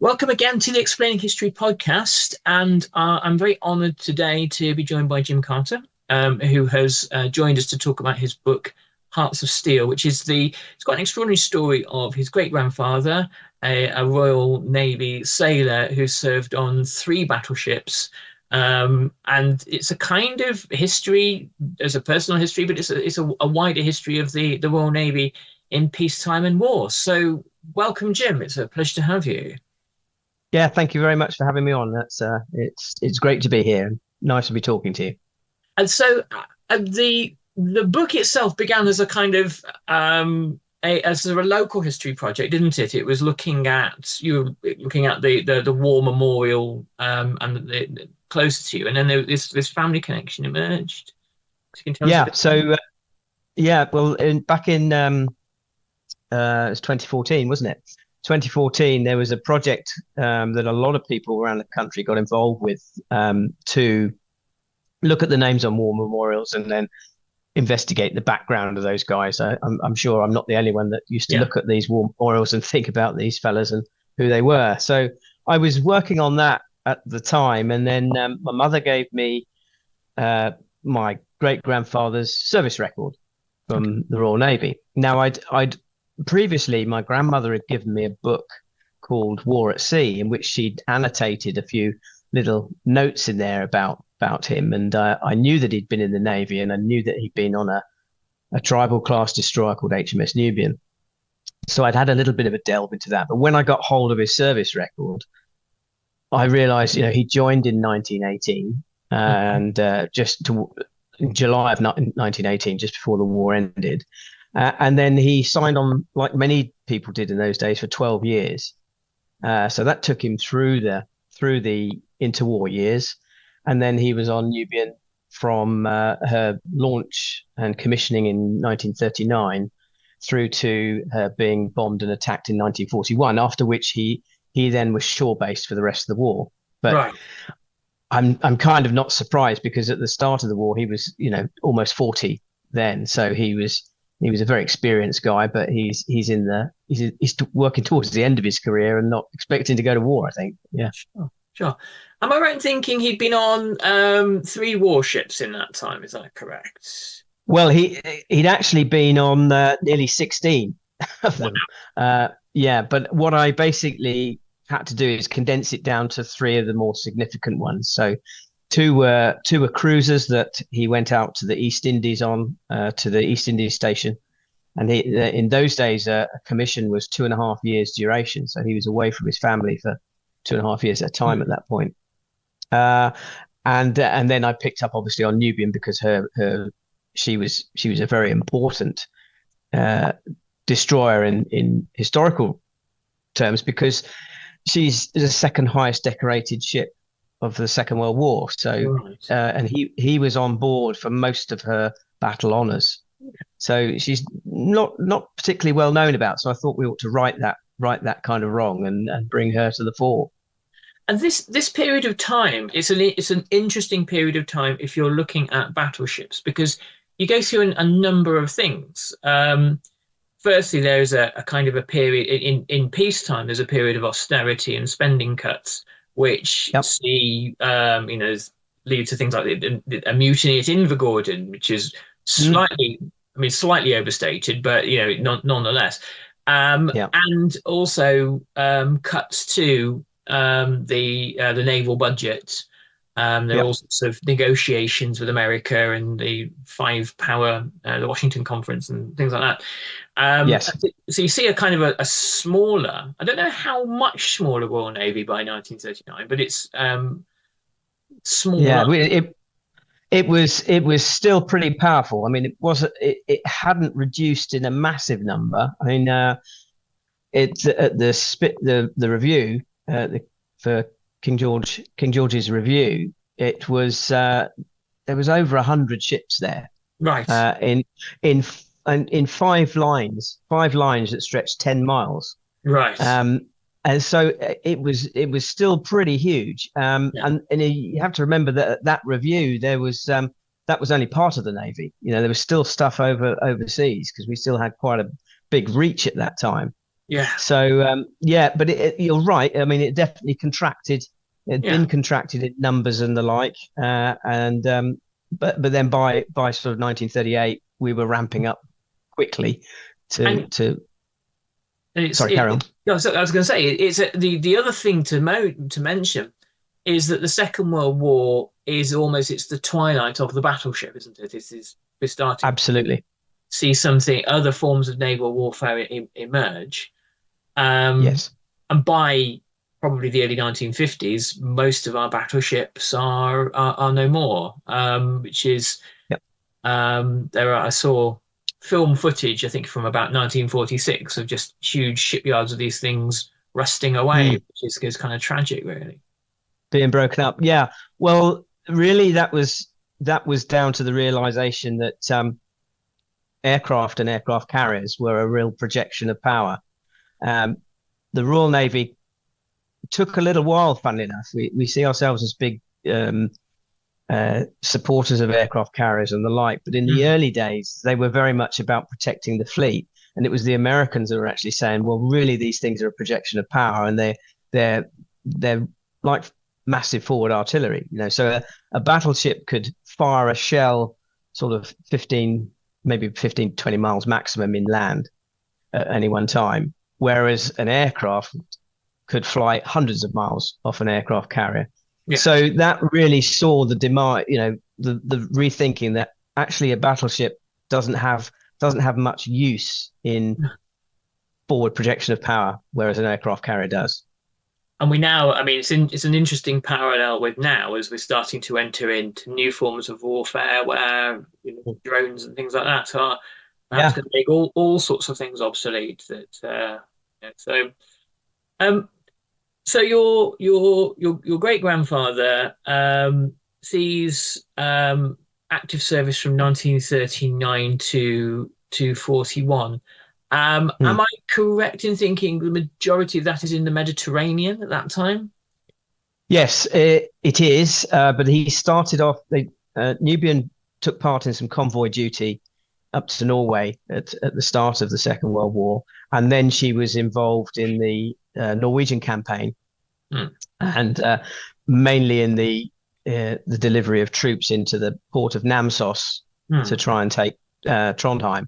Welcome again to the Explaining History podcast, and I'm very honoured today to be joined by Jim Carter, who has joined us to talk about his book Hearts of Steel, which is it's got an extraordinary story of his great grandfather, a Royal Navy sailor who served on three battleships. And it's a kind of history, as a personal history, but it's a wider history of the Royal Navy in peacetime and war. So welcome, Jim. It's a pleasure to have you. Yeah, thank you very much for having me on. It's great to be here. Nice to be talking to you. And so the book itself began as a kind of as a local history project, didn't it? It was looking at the war memorial and closer to you, and then this family connection emerged. So you can tell us a Yeah, bit. well, back in it was 2014, wasn't it? 2014, there was a project that a lot of people around the country got involved with to look at the names on war memorials and then investigate the background of those guys. I'm sure I'm not the only one that used to Yeah. look at these war memorials and think about these fellas and who they were. So I was working on that at the time, and then my mother gave me my great grandfather's service record Okay. from the Royal Navy. Now, I'd previously, my grandmother had given me a book called War at Sea, in which she'd annotated a few little notes in there about him, and I knew that he'd been in the Navy, and I knew that he'd been on a tribal class destroyer called HMS Nubian. So I'd had a little bit of a delve into that. But when I got hold of his service record, I realized, he joined in 1918, and in July of 1918, just before the war ended. And then he signed on, like many people did in those days, for 12 years. So that took him through the interwar years, and then he was on Nubian from her launch and commissioning in 1939 through to her being bombed and attacked in 1941. After which he then was shore based for the rest of the war. But Right. I'm kind of not surprised, because at the start of the war he was almost 40 then, so he was a very experienced guy, but he's working towards the end of his career and not expecting to go to war, I think. Yeah. Sure. Sure. Am I right in thinking he'd been on three warships in that time? Is that correct? Well, he'd actually been on nearly 16 of Wow. them. Yeah, but what I basically had to do is condense it down to three of the more significant ones. So two were cruisers that he went out to the East Indies on, to the East Indies station. And in those days, a commission was 2.5 years duration. So he was away from his family for 2.5 years at a time at that point. Uh, and then I picked up obviously on Nubian, because she was a very important uh, destroyer in historical terms, because she's the second highest decorated ship of the Second World War. So Right. and he was on board for most of her battle honors. So she's not particularly well known about. So I thought we ought to right that kind of wrong, and bring her to the fore. And this period of time, it's an interesting period of time if you're looking at battleships, because you go through a number of things. Firstly, there's a kind of a period in peacetime. There's a period of austerity and spending cuts, which Yep. see lead to things like a mutiny at Invergordon, which is Mm, slightly overstated, but nonetheless. yeah. And also cuts to the naval budget. There are all Yep. sorts of negotiations with America and the five power, the Washington Conference and things like that. Yes. So you see a kind of a smaller, I don't know how much smaller Royal Navy by 1939, but it's Yeah. smaller. It was still pretty powerful. I mean, it hadn't reduced in a massive number. I mean, it at the review, for King George's review, it was there was over 100 ships there, Right, uh, in in in five lines that stretched 10 miles. right. Um, and so it was still pretty huge. Yeah. And you have to remember that at that review that was only part of the Navy. There was still stuff overseas, because we still had quite a big reach at that time. Yeah. So yeah, but you're right. I mean, it definitely contracted. It had Yeah. been contracted in numbers and the like, and but then by sort of 1938, we were ramping up quickly to And to. it's Sorry, carry on. I was going to say it's the other thing to mention is that the Second World War is almost it's the twilight of the battleship, isn't it? We're starting to Absolutely. see something other forms of naval warfare emerge. Um, Yes. and by probably the early 1950s, most of our battleships are no more, which is Yep. I saw film footage, I think from about 1946, of just huge shipyards of these things rusting away, Mm. which is kind of tragic, really. Being broken up. Yeah. Well, really, that was down to the realization that aircraft and aircraft carriers were a real projection of power. Um, the Royal Navy took a little while, funnily enough. We see ourselves as big supporters of aircraft carriers and the like, but in the Mm. early days, they were very much about protecting the fleet. And it was the Americans that were actually saying, well, really, these things are a projection of power, and they're like massive forward artillery. So a battleship could fire a shell sort of 15, maybe 15, 20 miles maximum inland at any one time, whereas an aircraft could fly hundreds of miles off an aircraft carrier. Yeah. So that really saw the demand, the rethinking that actually a battleship doesn't have much use in forward projection of power, whereas an aircraft carrier does. And we now, I mean, it's an interesting parallel with now as we're starting to enter into new forms of warfare where drones and things like that are perhaps Yeah. going to make all sorts of things obsolete. Um, so your great grandfather sees active service from 1939 to 41. Hmm. Am I correct in thinking the majority of that is in the Mediterranean at that time? Yes, it is. But he started off. Nubian took part in some convoy duty up to Norway at the start of the Second World War, and then she was involved in the Norwegian campaign, Hmm. and mainly in the delivery of troops into the port of Namsos to Hmm. try and take Trondheim.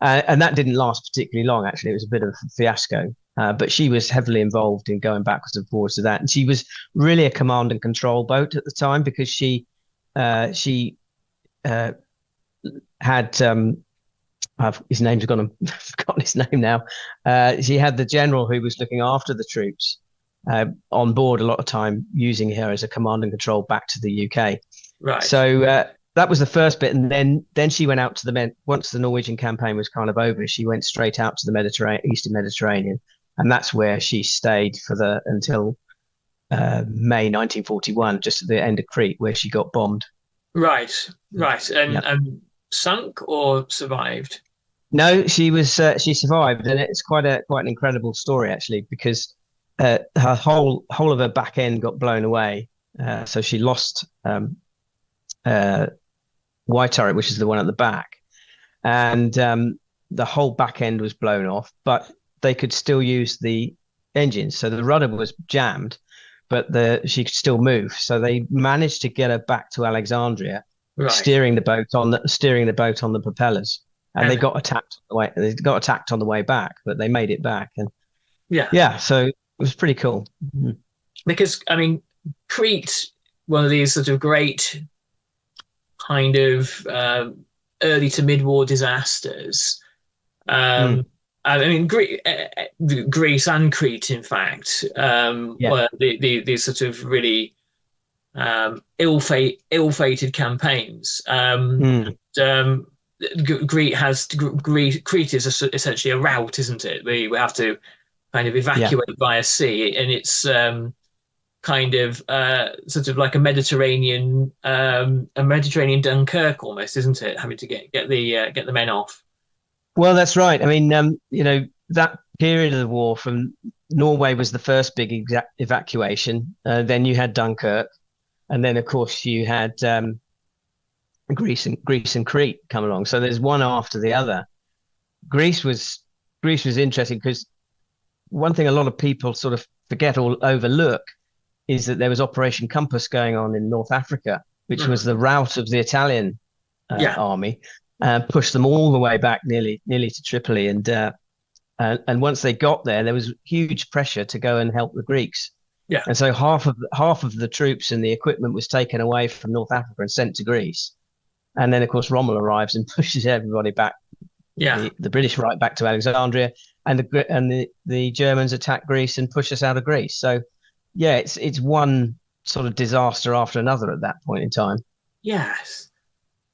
And that didn't last particularly long, actually. It was a bit of a fiasco. But she was heavily involved in going backwards and forwards to that. And she was really a command and control boat at the time because she uh, had his name's gone. I've forgotten his name now. She had the general who was looking after the troops on board a lot of time, using her as a command and control back to the UK. Right. So that was the first bit, and then she went out to once the Norwegian campaign was kind of over, she went straight out to the Eastern Mediterranean, and that's where she stayed until May 1941, just at the end of Crete, where she got bombed. Right. Right. Yeah. And sunk or survived? No, she survived, and it's quite an incredible story actually, because her whole of her back end got blown away. So she lost uh, Y turret, which is the one at the back, and the whole back end was blown off, but they could still use the engines. So the rudder was jammed, but she could still move. So they managed to get her back to Alexandria, Right. steering the boat on the propellers, and they And got attacked on the way. They got attacked on the way back, but they made it back, and yeah, yeah, so it was pretty cool. because I mean, Crete, one of these sort of great kind of early to mid-war disasters. Mm, Um, I mean, Greece and Crete, in fact, yeah. were these sort of really ill-fated campaigns. Mm, Um, Crete is essentially a route, isn't it? We have to kind of yeah. evacuate via sea, and it's kind of sort of like a Mediterranean Dunkirk almost, isn't it? Having to get the men off. Well, that's right. I mean, that period of the war from Norway was the first big evacuation. Then you had Dunkirk, and then of course you had Greece and Crete come along. So there's one after the other. Greece was Greece was interesting because one thing a lot of people sort of forget or overlook is that there was Operation Compass going on in North Africa, which was the route of the Italian army, pushed them all the way back nearly to Tripoli, and once they got there, there was huge pressure to go and help the Greeks. Yeah. And so half of the troops and the equipment was taken away from North Africa and sent to Greece. And then, of course, Rommel arrives and pushes everybody back. Yeah. The British right back to Alexandria, and the Germans attack Greece and push us out of Greece. So, yeah, it's one sort of disaster after another at that point in time. Yes.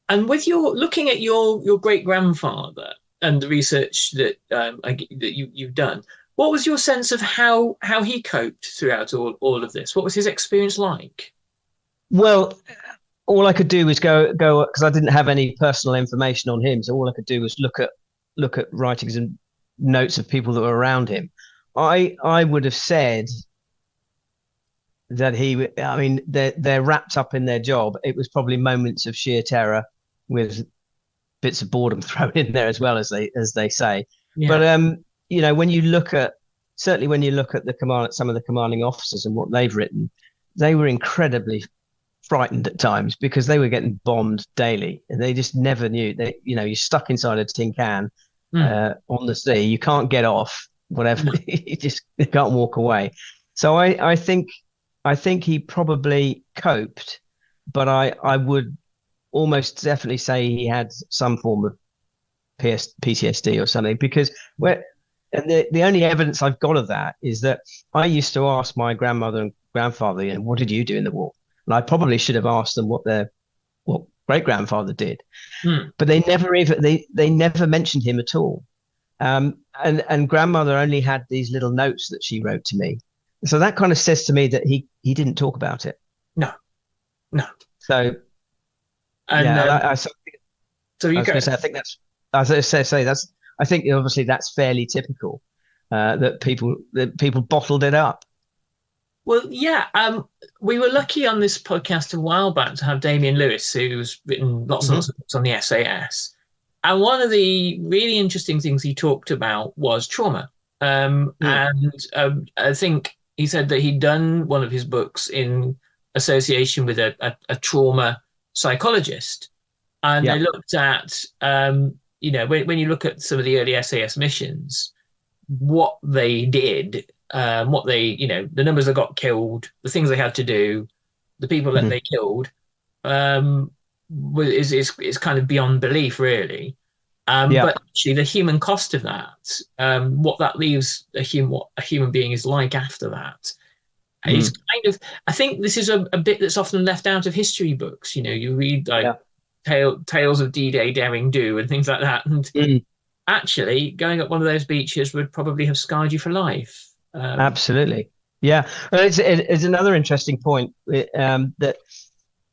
And with looking at your great grandfather and the research that you've done, what was your sense of how he coped throughout all of this? What was his experience like? Well, all I could do was go because I didn't have any personal information on him. So all I could do was look at writings and notes of people that were around him. I would have said that they're wrapped up in their job. It was probably moments of sheer terror with bits of boredom thrown in there as well, as they say. Yeah. But when you look at some of the commanding officers and what they've written, they were incredibly frightened at times because they were getting bombed daily and they just never knew. You're stuck inside a tin can on the sea. You can't get off, whatever. You can't walk away. So I think he probably coped, but I would almost definitely say he had some form of PTSD or something, because the only evidence I've got of that is that I used to ask my grandmother and grandfather, what did you do in the war? And I probably should have asked them what great grandfather did, but they never mentioned him at all. And grandmother only had these little notes that she wrote to me, so that kind of says to me that he didn't talk about it. No. So, and so you go. I think that's. As I say, I think obviously that's fairly typical that people bottled it up. Well, yeah, we were lucky on this podcast a while back to have Damien Lewis, who's written lots and lots of books on the SAS. And one of the really interesting things he talked about was trauma. And I think he said that he'd done one of his books in association with a trauma psychologist. And they looked at, when you look at some of the early SAS missions, what they did, the numbers that got killed, the things they had to do, the people that they killed, is kind of beyond belief, really. But actually, the human cost of that, what that leaves what a human being is like after that, is kind of. I think this is a bit that's often left out of history books. You read tales of D-Day, Daring Do, and things like that, and actually, going up one of those beaches would probably have scarred you for life. Absolutely, yeah. Well, it's another interesting point that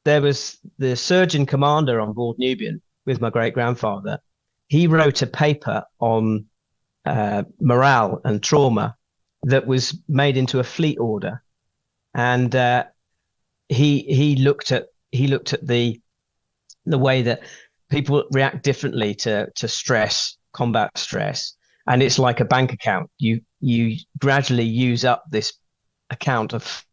there was the surgeon commander on board Nubian with my great grandfather. He wrote a paper on morale and trauma that was made into a fleet order, and he looked at the way that people react differently to stress, combat stress, and it's like a bank account. You gradually use up this account of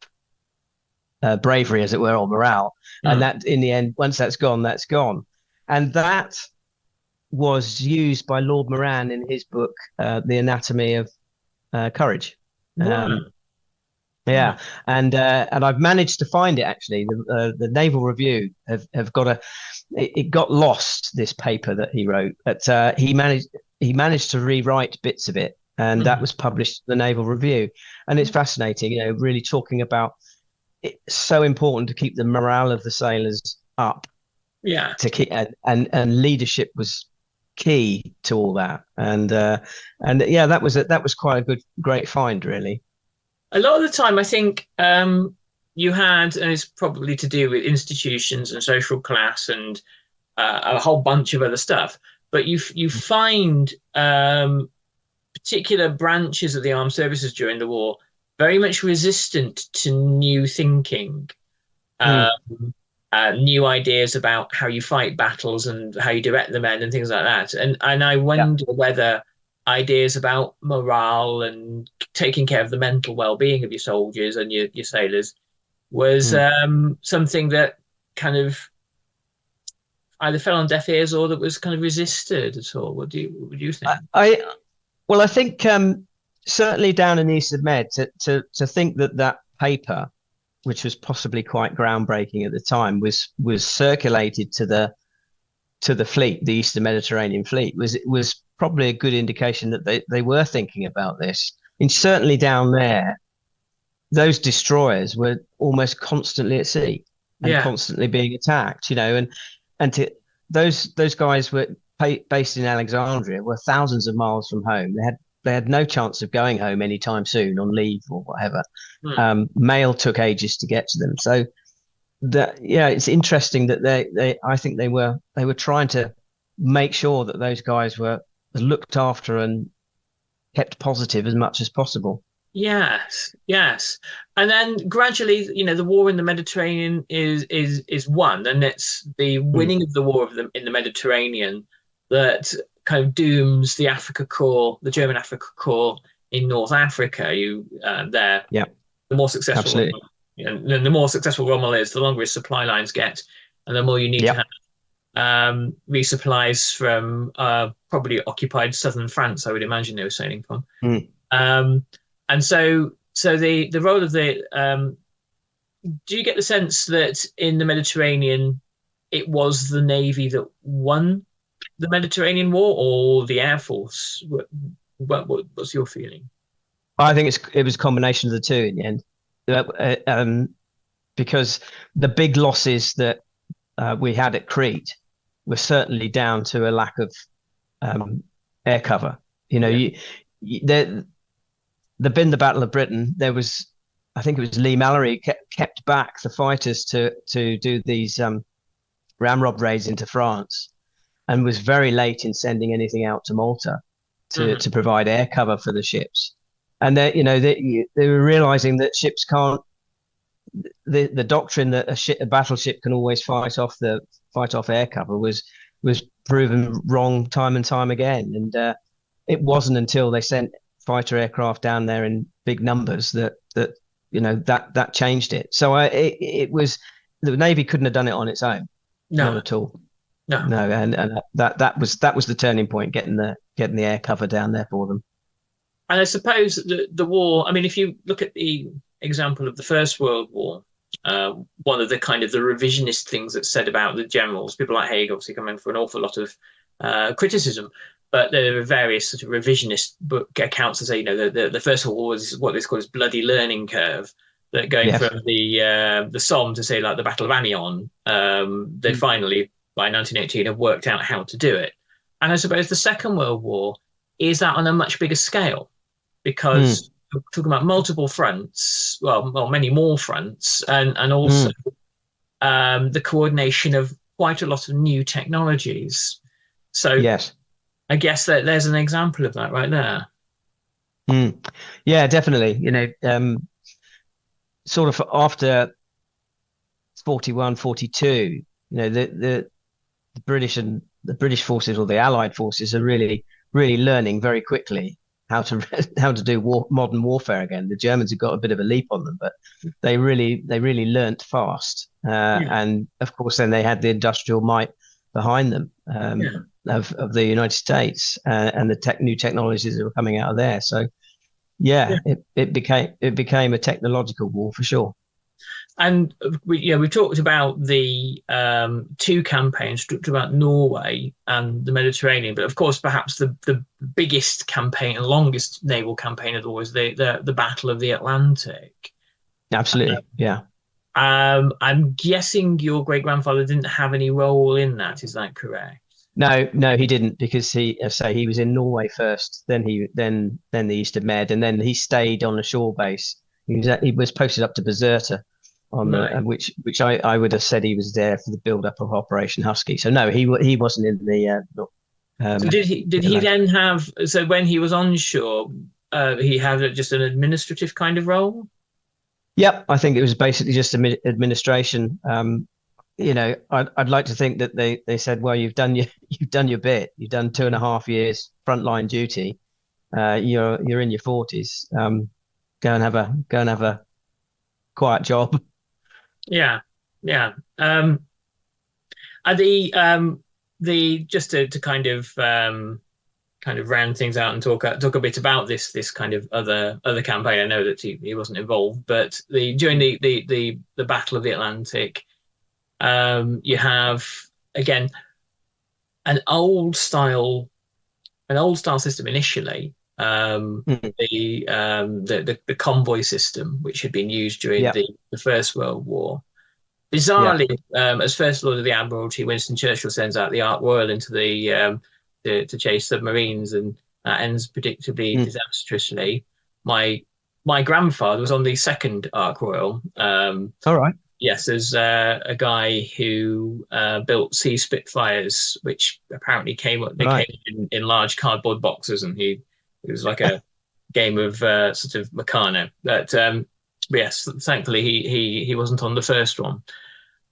bravery, as it were, or morale, and that in the end, once that's gone, that's gone. And that was used by Lord Moran in his book, The Anatomy of Courage. Yeah, and I've managed to find it actually. The Naval Review have got it got lost, this paper that he wrote, but he managed to rewrite bits of it, and that was published in the Naval Review. And it's fascinating, really talking about it's so important to keep the morale of the sailors up. Yeah, to keep and leadership was key to all that, and yeah, that was quite a great find, really. A lot of the time, I think you had, and it's probably to do with institutions and social class and a whole bunch of other stuff, but you find particular branches of the armed services during the war very much resistant to new thinking, new ideas about how you fight battles and how you direct the men and things like that. And I wonder whether ideas about morale and taking care of the mental well-being of your soldiers and your sailors was Mm. something that kind of either fell on deaf ears or that was kind of resisted at all. What do you think? Well, I think certainly down in the East of Med to think that that paper, which was possibly quite groundbreaking at the time, was circulated to the fleet, the Eastern Mediterranean fleet, was probably a good indication that they were thinking about this. And certainly down there, those destroyers were almost constantly at sea and Yeah, constantly being attacked, and to those guys were based in Alexandria, were thousands of miles from home. They had no chance of going home anytime soon on leave or whatever. hmm. Mail took ages to get to them. So that, yeah, it's interesting that they I think they were trying to make sure that those guys were looked after and kept positive as much as possible. Yes, yes. And then gradually, the war in the Mediterranean is won, and it's the Mm. winning of the war in the Mediterranean that kind of dooms the Africa Corps, the German Africa Corps in North Africa. There, Yeah, the more successful, absolutely. the more successful Rommel is, the longer his supply lines get, and the more you need to Yep. have resupplies from probably occupied southern France. I would imagine they were sailing from. Mm. Um, and so the role of do you get the sense that in the Mediterranean it was the Navy that won the Mediterranean War or the Air Force? What's your feeling? I think it was a combination of the two in the end. Because the big losses that we had at Crete were certainly down to a lack of um, air cover. Yeah. There'd been the Battle of Britain. There was, I think it was Lee Mallory kept back the fighters to do these ramrod raids into France, and was very late in sending anything out to Malta Mhm. to provide air cover for the ships. And they were realizing that ships can't. The doctrine that a battleship can always fight off air cover was proven wrong time and time again. And it wasn't until they sent fighter aircraft down there in big numbers that changed it. So it was the Navy couldn't have done it on its own, not No, at all. no. No, and that was the turning point, getting the air cover down there for them. And I suppose the war, I mean, if you look at the example of the First World War, one of the kind of the revisionist things that's said about the generals, people like Haig obviously come in for an awful lot of criticism, but there are various sort of revisionist book accounts that say, the First World War is what is called a bloody learning curve. That going Yes. from the Somme to say like the Battle of Anion, they Mm. finally by 1918 have worked out how to do it. And I suppose the Second World War is that on a much bigger scale Mm. because we're talking about multiple fronts, well, many more fronts, and also Mm. the coordination of quite a lot of new technologies. So Yes. I guess that there's an example of that right there. Mm. Yeah, definitely. Sort of after 41, 42, the British and the British forces or the Allied forces are really, really learning very quickly how to how to do modern warfare again. The Germans have got a bit of a leap on them, but they really learnt fast. Yeah, And of course, then they had the industrial might behind them yeah, of the United States and the new technologies that were coming out of there. So yeah. yeah, it became a technological war for sure. And we talked about the two campaigns, talked about Norway and the Mediterranean, but of course, perhaps the biggest campaign and longest naval campaign of all was the Battle of the Atlantic. Absolutely, yeah. I'm guessing your great grandfather didn't have any role in that. Is that correct? No, no, he didn't because he was in Norway first, then the East of Med, and then he stayed on a shore base. He was posted up to Bizerta on the Right. which I would have said he was there for the build up of Operation Husky. So no, he wasn't in the So um did he Atlantic. then have so when he was onshore, he had just an administrative kind of role? Yep, I think it was basically just administration. I'd like to think that they said, well, you've done your you've done your bit. You've done 2.5 years frontline duty. you're in your 40s. Go and have a quiet job. Yeah, yeah. Are the just to kind of round things out and talk a bit about this kind of other campaign. I know that he wasn't involved, but the during the Battle of the Atlantic, you have again an old style an old style system initially. Mm. The convoy system, which had been used during Yeah, the First World War. yeah. Bizarrely, as First Lord of the Admiralty, Winston Churchill sends out the Ark Royal into to chase submarines, and that ends predictably Mm. disastrously. My my grandfather was on the second Ark Royal. All right, Yes, there's a guy who built Sea Spitfires, which apparently they came right. in large cardboard boxes, and it was like a game of sort of Meccano. But yes, thankfully he wasn't on the first one.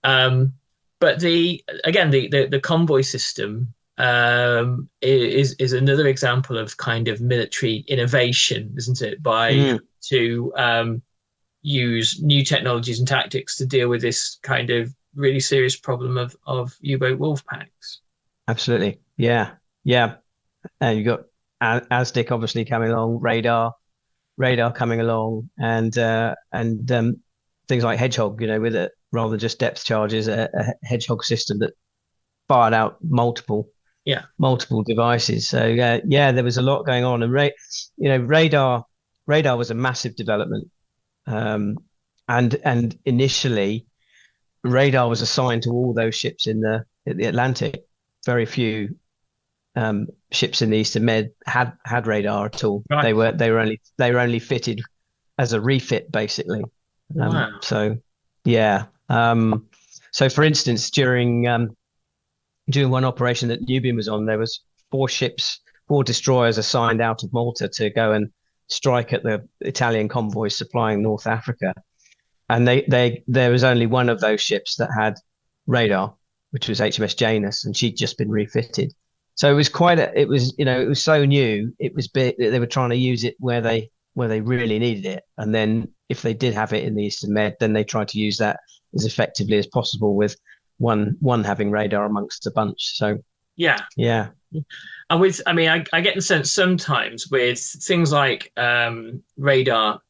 But the convoy system is another example of kind of military innovation, isn't it? By Mm. to use new technologies and tactics to deal with this kind of really serious problem of U-boat wolf packs. Absolutely. Yeah, yeah. And you got ASDIC obviously coming along, radar coming along, and things like Hedgehog, with it rather than just depth charges, a Hedgehog system that fired out Yeah, multiple devices. So yeah, there was a lot going on, and radar was a massive development. Um, and initially, radar was assigned to all those ships in the Atlantic. Very few ships in the Eastern Med had radar at all. right. They were only fitted as a refit, basically. Wow. So yeah. So for instance, during one operation that Nubian was on, there was four destroyers assigned out of Malta to go and strike at the Italian convoys supplying North Africa. And there was only one of those ships that had radar, which was HMS Janus, and she'd just been refitted. So it was it was so new. It was big. They were trying to use it where they really needed it, and then if they did have it in the Eastern Med, then they tried to use that as effectively as possible with one having radar amongst a bunch. So Yeah. yeah, And I mean, I get the sense sometimes with things like radar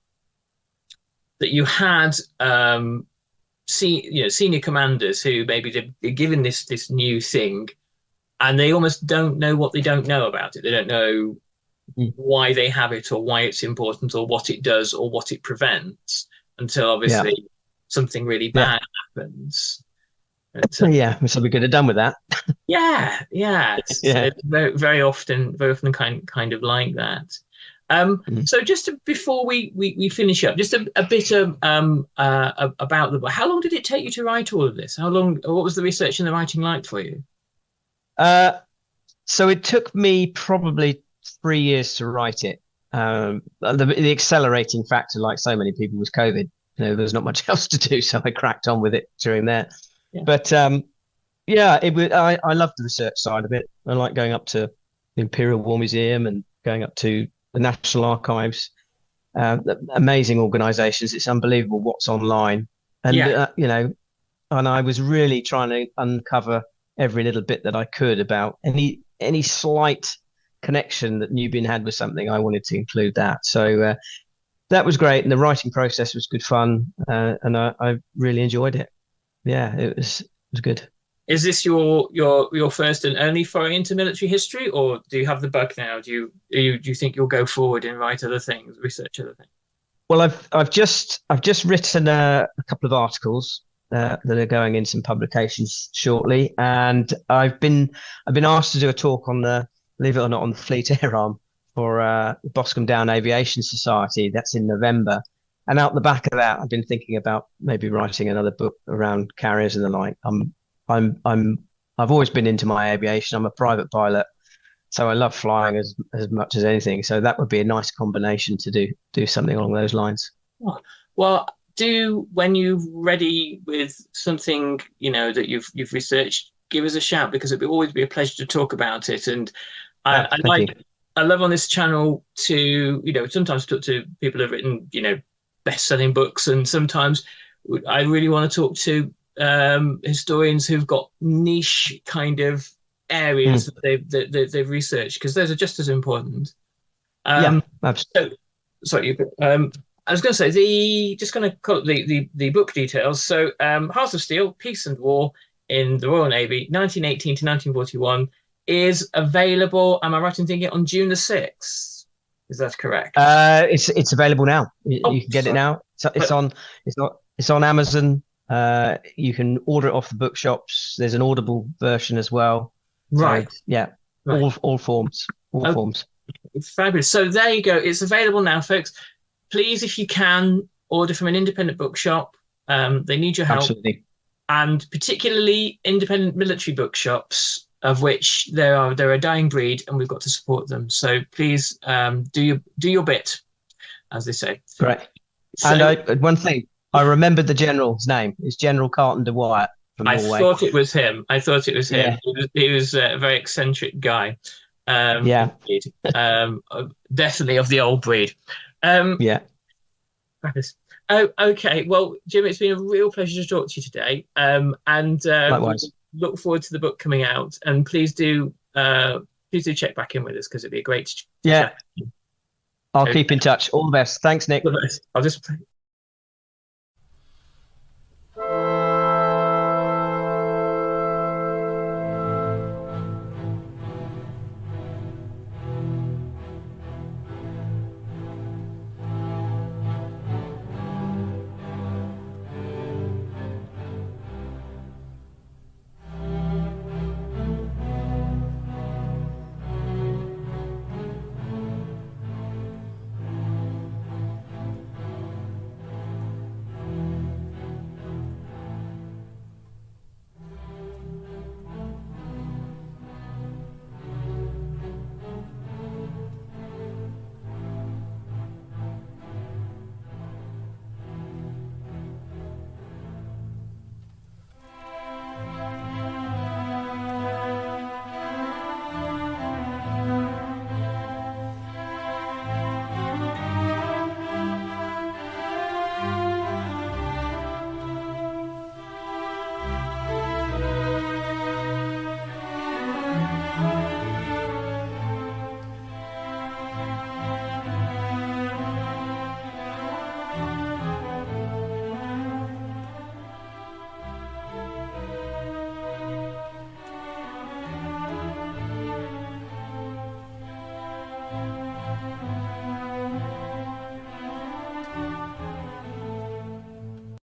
that you had senior commanders who maybe they're given this new thing, and they almost don't know what they don't know about it. They don't know mm. why they have it, or why it's important, or what it does, or what it prevents, until Yeah, obviously something really yeah, bad happens. But, yeah. So we could have done with that. yeah, Yeah. it's very often kind of like that. Mm. So before we finish up, just a bit of about the book. How long did it take you to write all of this? How long? What was the research and the writing like for you? Uh, so it took me probably 3 years to write it. The accelerating factor, like so many people, was COVID. There was not much else to do, so I cracked on with it during that. Yeah, But yeah, it was. I love the research side of it. I like going up to the Imperial War Museum and going up to the National Archives. Amazing organisations. It's unbelievable what's online, and yeah, and I was really trying to uncover every little bit that I could about any slight connection that Nubian had with something. I wanted to include that. So that was great, and the writing process was good fun, and I really enjoyed it. Yeah, it was good. Is this your first and only foray into military history, or do you have the bug now? Do you think you'll go forward and write other things, research other things? Well, I've just written a couple of articles that are going in some publications shortly, and I've been asked to do a talk on believe it or not, on the Fleet Air Arm for the Boscombe Down Aviation Society. That's in November, and out the back of that, I've been thinking about maybe writing another book around carriers and the like. I've always been into my aviation. I'm a private pilot, so I love flying as much as anything. So that would be a nice combination to do something along those lines. Oh, well, when you're ready with something that you've researched, give us a shout, because it'd always be a pleasure to talk about it. And I Thank you. I love on this channel to, sometimes talk to people who've written, best-selling books, and sometimes I really want to talk to historians who've got niche kind of areas that they've researched, because those are just as important. Yeah, absolutely. Sorry, I was going to say just going to call up the book details. So, Hearts of Steel: Peace and War in the Royal Navy, 1918 to 1941, is available. Am I right in thinking on June the 6th? Is that correct? It's available now. You can get it now. It's on Amazon. You can order it off the bookshops. There's an Audible version as well. Right. So, yeah. Right. All forms. Forms. Fabulous. So there you go. It's available now, folks. Please, if you can, order from an independent bookshop. They need your help. Absolutely. And particularly independent military bookshops, of which they're a dying breed, and we've got to support them. So please do your bit, as they say. Great. So, and one thing, I remembered the general's name. It's General Carton de Wyatt from Norway. I thought it was him. Yeah. He was a very eccentric guy. Yeah. Definitely of the old breed. Yeah. Oh, okay. Well, Jim, it's been a real pleasure to talk to you today. Likewise. Look forward to the book coming out, and please do check back in with us, because it'd be a great. Yeah. I'll keep in touch. All the best. Thanks, Nick. I'll just